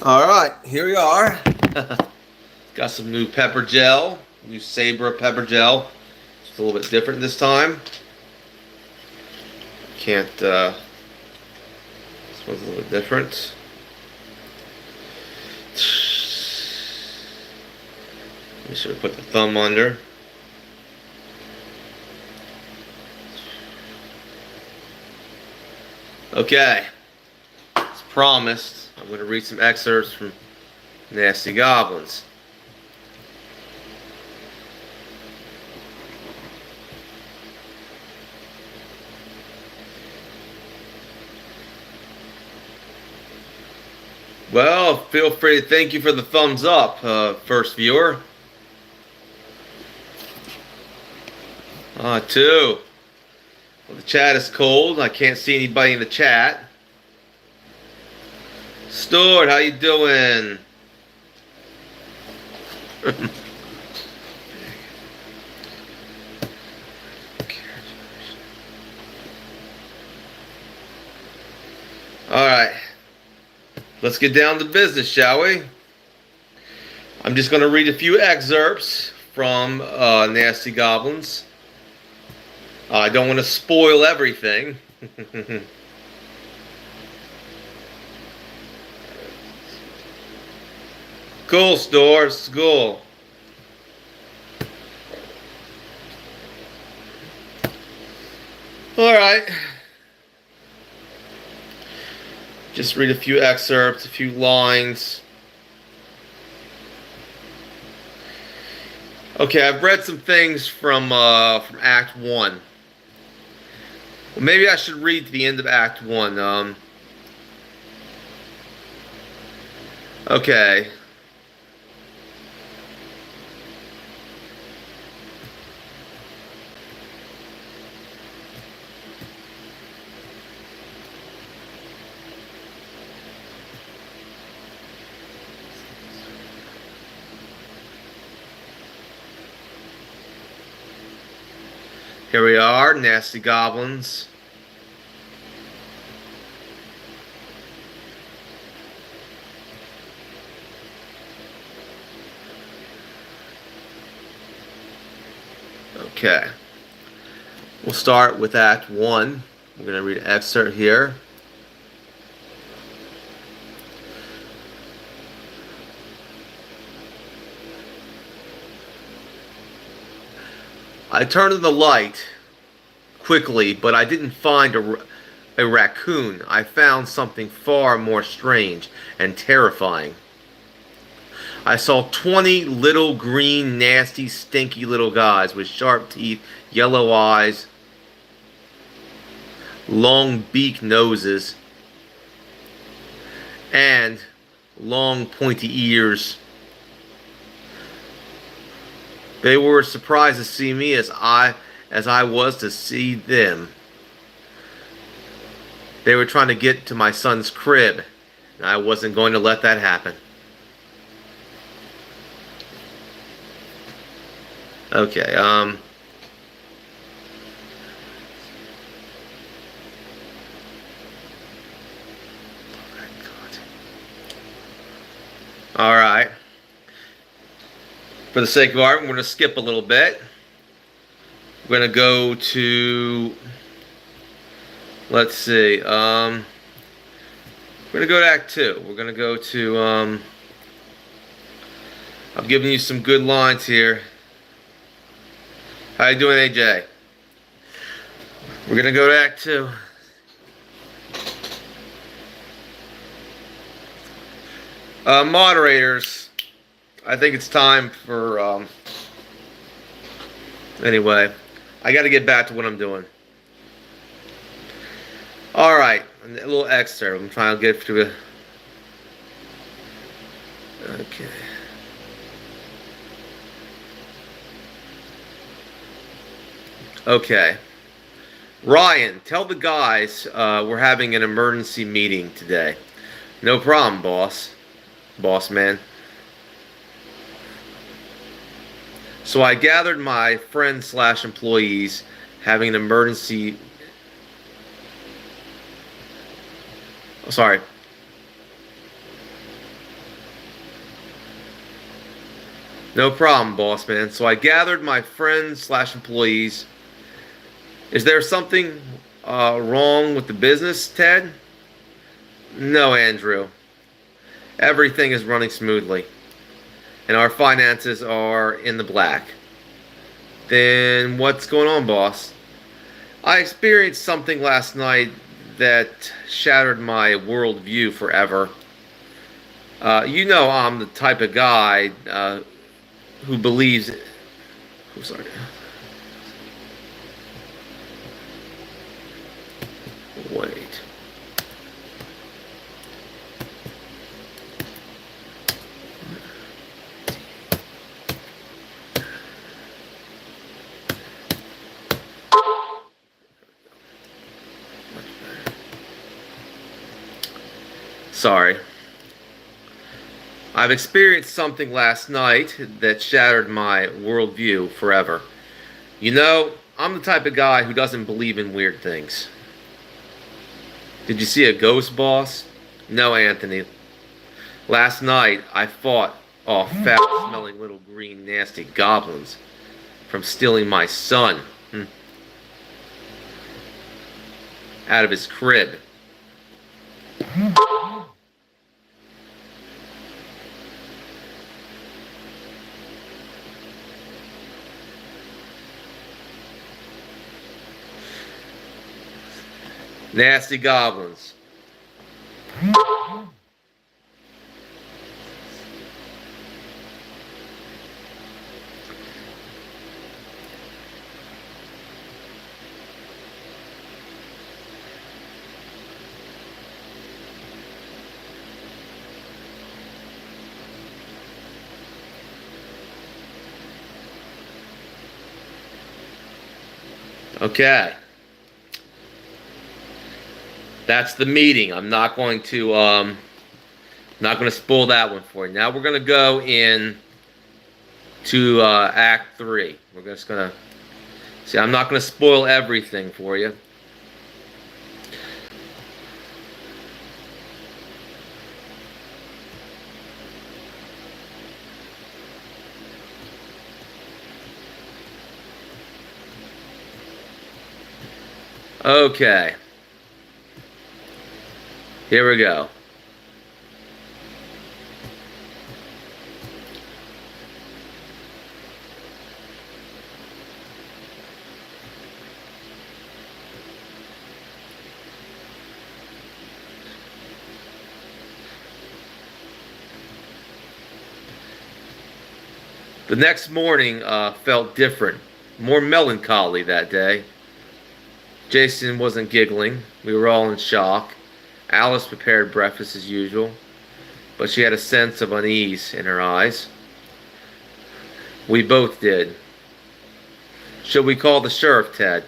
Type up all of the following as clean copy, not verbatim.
Alright, here we are. Got some new pepper gel, new Sabra pepper gel. It's a little bit different this time. This one's a little bit different. Make sure to put the thumb under. Okay, as promised, I'm going to read some excerpts from Nasty Goblins. Well, feel free to thank you for the thumbs up, first viewer. Two. Well, the chat is cold. I can't see anybody in the chat. Stuart, how you doing? Alright. Let's get down to business, shall we? I'm just going to read a few excerpts from Nasty Goblins. I don't want to spoil everything. Cool, Stores. Cool. Alright. Just read a few excerpts, a few lines. Okay, I've read some things from Act 1. Well, maybe I should read to the end of Act 1. Okay. Here we are, Nasty Goblins. Okay. We'll start with Act 1. I'm going to read an excerpt here. I turned on the light quickly, but I didn't find a raccoon. I found something far more strange and terrifying. I saw 20 little green, nasty, stinky little guys with sharp teeth, yellow eyes, long beak noses, and long pointy ears. They were as surprised to see me as I was to see them. They were trying to get to my son's crib, and I wasn't going to let that happen. Okay, Alright. For the sake of art, we're going to skip a little bit. We're going to go to, let's see, we're going to go to Act 2. We're going to go to, I'm giving you some good lines here. How you doing, AJ? We're going to go to Act 2. Moderators, I think it's time for, anyway, I got to get back to what I'm doing. Alright, a little excerpt. I'm trying to get through it. Okay. Okay. Ryan, tell the guys we're having an emergency meeting today. No problem, boss. Boss man. So I gathered my friends / employees having an emergency. Oh, sorry. No problem, boss man. So I gathered my friends slash employees. Is there something wrong with the business, Ted? No, Andrew. Everything is running smoothly, and our finances are in the black. Then what's going on, boss? I experienced something last night that shattered my worldview forever. You know I'm the type of guy who believes. Oh, sorry. Wait. Sorry. I've experienced something last night that shattered my worldview forever. You know, I'm the type of guy who doesn't believe in weird things. Did you see a ghost, boss? No, Anthony. Last night I fought off foul-smelling little green nasty goblins from stealing my son out of his crib. Nasty Goblins. Okay. That's the meeting. I'm not going to spoil that one for you. Now we're going to go in to Act 3. We're just going to see. I'm not going to spoil everything for you. Okay. Here we go. The next morning felt different, more melancholy that day. Jason wasn't giggling. We were all in shock. Alice prepared breakfast as usual, but she had a sense of unease in her eyes. We both did. Should we call the sheriff, Ted?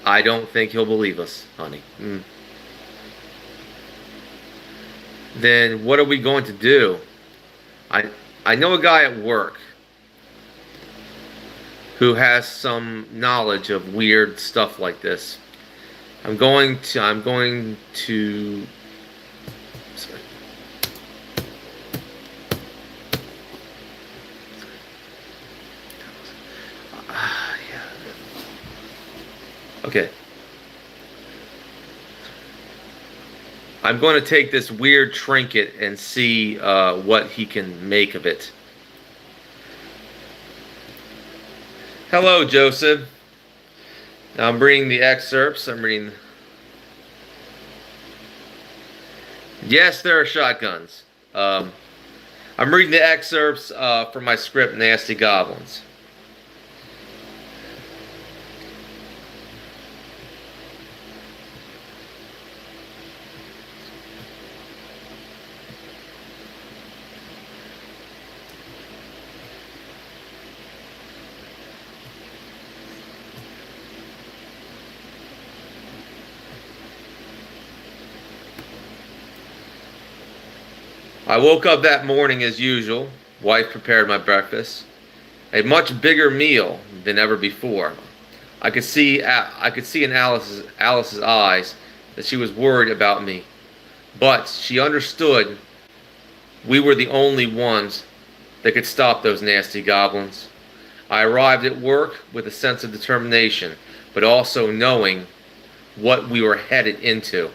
I don't think he'll believe us, honey. Then what are we going to do? I know a guy at work who has some knowledge of weird stuff like this. I'm going to sorry. Yeah. Okay. I'm going to take this weird trinket and see what he can make of it. Hello, Joseph. Now I'm reading the excerpts. I'm reading. Yes, there are shotguns. I'm reading the excerpts from my script, Nasty Goblins. I woke up that morning as usual. Wife prepared my breakfast. A much bigger meal than ever before. I could see in Alice's eyes that she was worried about me, but she understood we were the only ones that could stop those nasty goblins. I arrived at work with a sense of determination, but also knowing what we were headed into.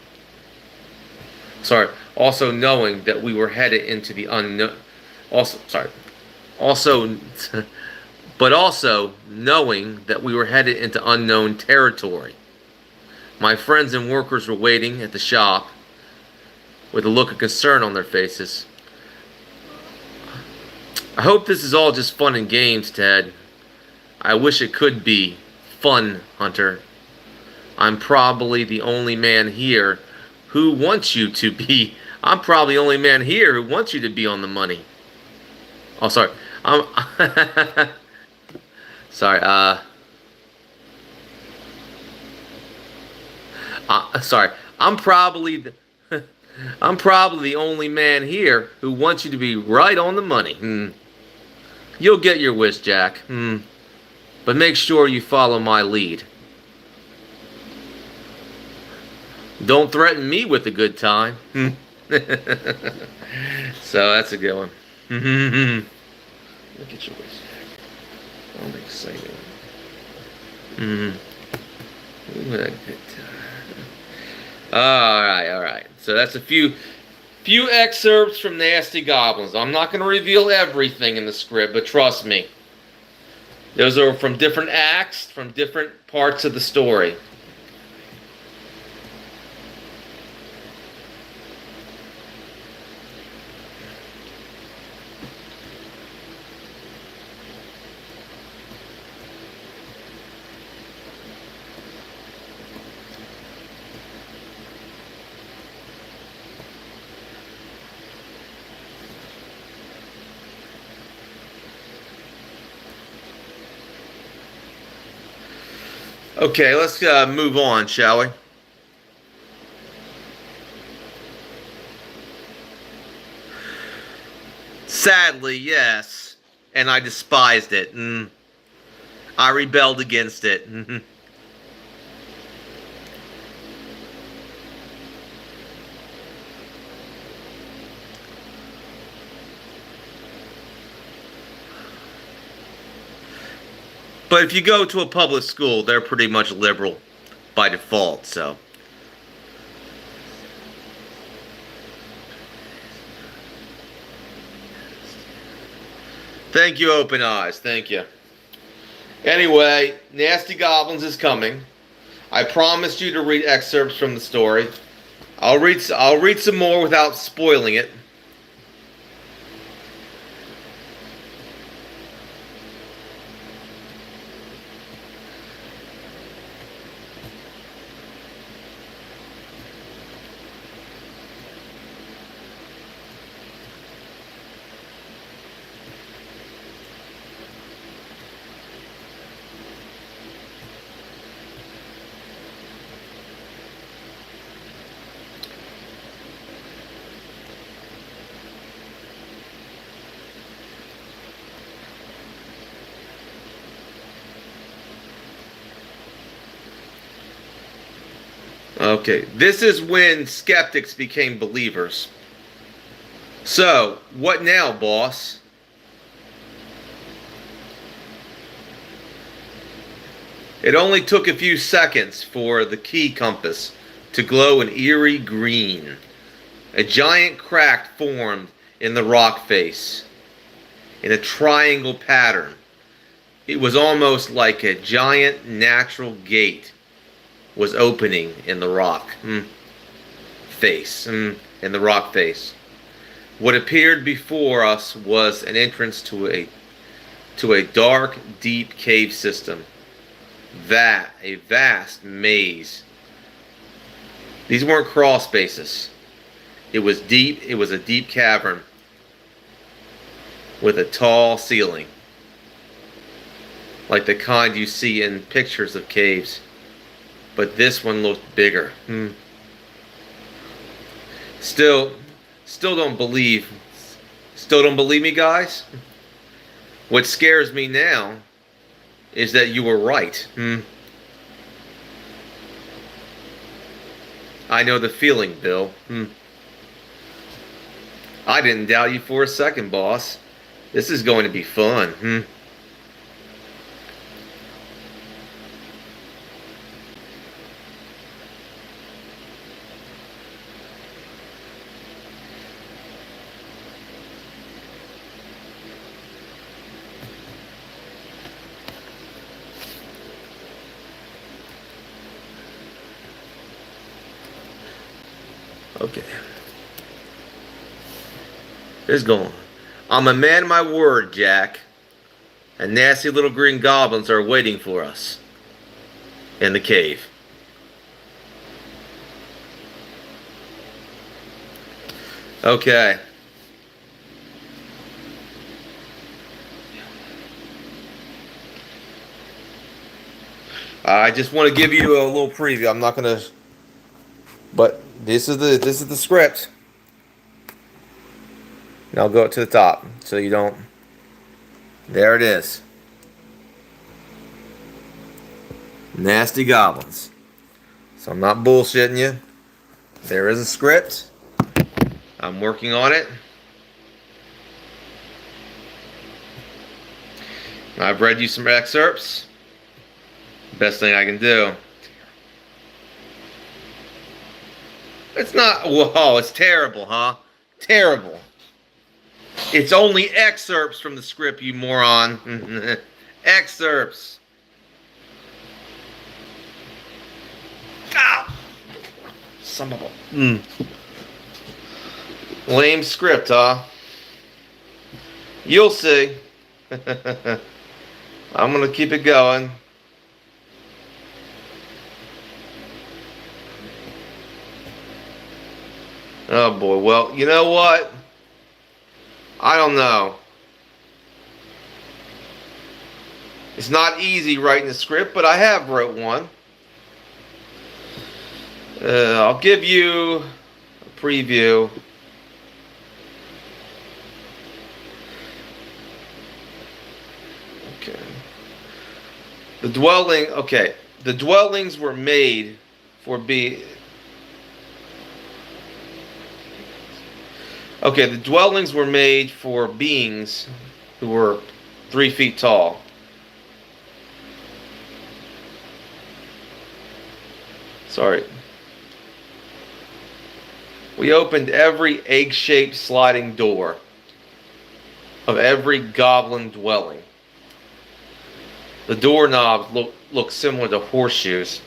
Also knowing that we were headed into the unknown. Also, but also knowing that we were headed into unknown territory. My friends and workers were waiting at the shop with a look of concern on their faces. I hope this is all just fun and games, Ted. I wish it could be fun, Hunter. I'm probably the only man here who wants you to be. I'm probably the only man here who wants you to be on the money. Oh, sorry. Sorry. Sorry. I'm probably the only man here who wants you to be right on the money. You'll get your wish, Jack. But make sure you follow my lead. Don't threaten me with a good time. So that's a good one. Look at your wish, Jack. I'm excited. Alright. So that's a few excerpts from Nasty Goblins. I'm not going to reveal everything in the script, but trust me. Those are from different acts, from different parts of the story. Okay, let's move on, shall we? Sadly, yes. And I despised it. I rebelled against it. But if you go to a public school, they're pretty much liberal by default, so. Thank you, Open Eyes. Thank you. Anyway, Nasty Goblins is coming. I promised you to read excerpts from the story. I'll read some more without spoiling it. Okay, this is when skeptics became believers. So, what now, boss? It only took a few seconds for the key compass to glow an eerie green. A giant crack formed in the rock face, in a triangle pattern. It was almost like a giant natural gate was opening in the rock face, in the rock face. What appeared before us was an entrance to a dark, deep cave system. A vast maze. These weren't crawl spaces. It was deep. It was a deep cavern with a tall ceiling, like the kind you see in pictures of caves. But this one looked bigger. Still don't believe me, guys? What scares me now is that you were right. I know the feeling, Bill. I didn't doubt you for a second, boss. This is going to be fun. Okay. It's going. I'm a man of my word, Jack. And nasty little green goblins are waiting for us in the cave. Okay. I just want to give you a little preview. I'm not gonna, but this is the script. And I'll go up to the top so you don't. There it is. Nasty Goblins. So I'm not bullshitting you. There is a script. I'm working on it. I've read you some excerpts. Best thing I can do. It's not. Whoa, it's terrible, huh? Terrible. It's only excerpts from the script, you moron. Excerpts. Ah! Some of them. Lame script, huh? You'll see. I'm gonna keep it going. Oh boy, well, you know what? I don't know. It's not easy writing a script, but I have wrote one. I'll give you a preview. Okay. The dwellings were made for Okay, the dwellings were made for beings who were 3 feet tall. Sorry. We opened every egg-shaped sliding door of every goblin dwelling. The doorknobs look similar to horseshoes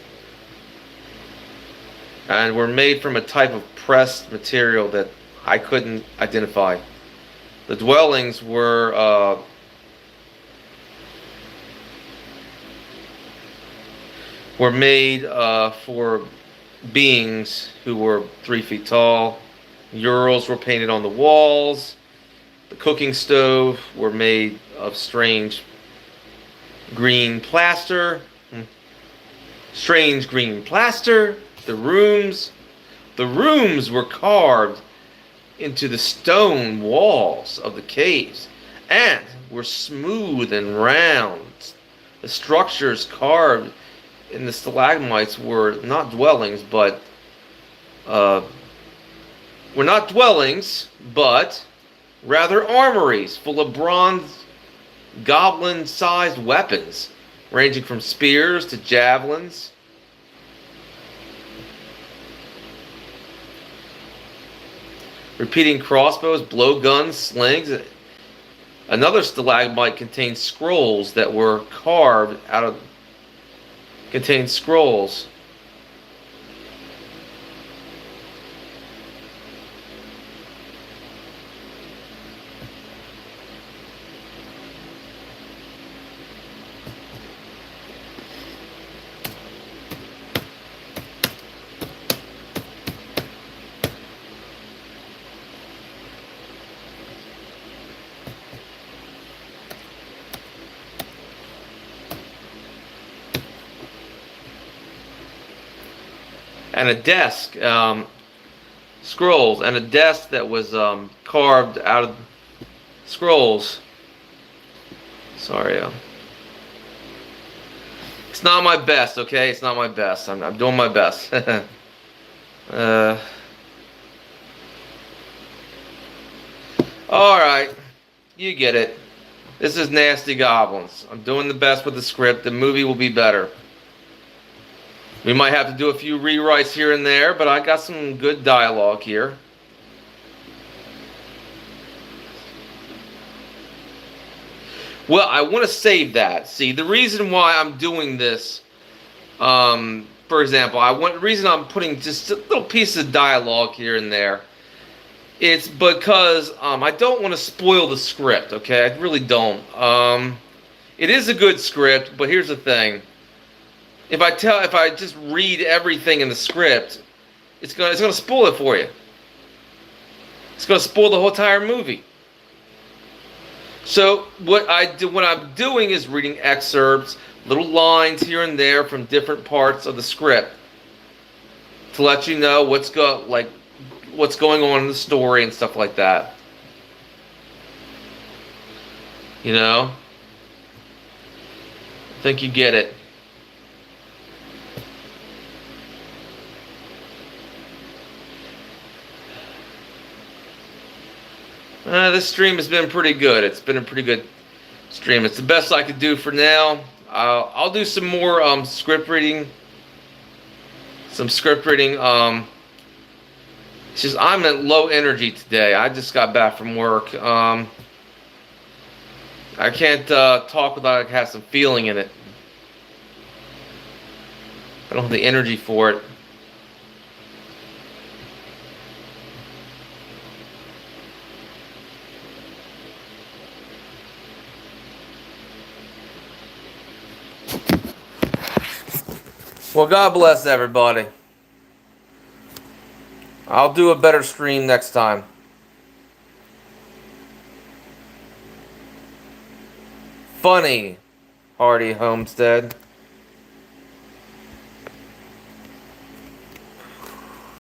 and were made from a type of pressed material that I couldn't identify. The dwellings were made for beings who were 3 feet tall. Murals were painted on the walls. The cooking stove were made of strange green plaster. Strange green plaster. The rooms were carved into the stone walls of the caves and were smooth and round. The structures carved in the stalagmites were not dwellings, but rather armories full of bronze goblin-sized weapons, ranging from spears to javelins. Repeating crossbows, blowguns, slings. Another stalagmite contained scrolls that were carved out of. Contained scrolls. And a desk, scrolls, and a desk that was carved out of scrolls. Sorry, it's not my best, okay? It's not my best. I'm doing my best. All right. You get it. This is Nasty Goblins. I'm doing the best with the script. The movie will be better. We might have to do a few rewrites here and there, but I got some good dialogue here. Well, I want to save that. See, the reason why I'm doing this, for example, the reason I'm putting just a little piece of dialogue here and there, it's because I don't want to spoil the script. Okay, I really don't. It is a good script, but here's the thing: if I just read everything in the script, it's gonna spoil it for you. It's gonna spoil the whole entire movie. So what I'm doing is reading excerpts, little lines here and there from different parts of the script to let you know what's going on in the story and stuff like that. You know? I think you get it. This stream has been pretty good. It's been a pretty good stream. It's the best I could do for now. I'll do some more script reading. Some script reading. It's just I'm at low energy today. I just got back from work. I can't talk without I have some feeling in it. I don't have the energy for it. Well, God bless everybody. I'll do a better stream next time. Funny, Hardy Homestead.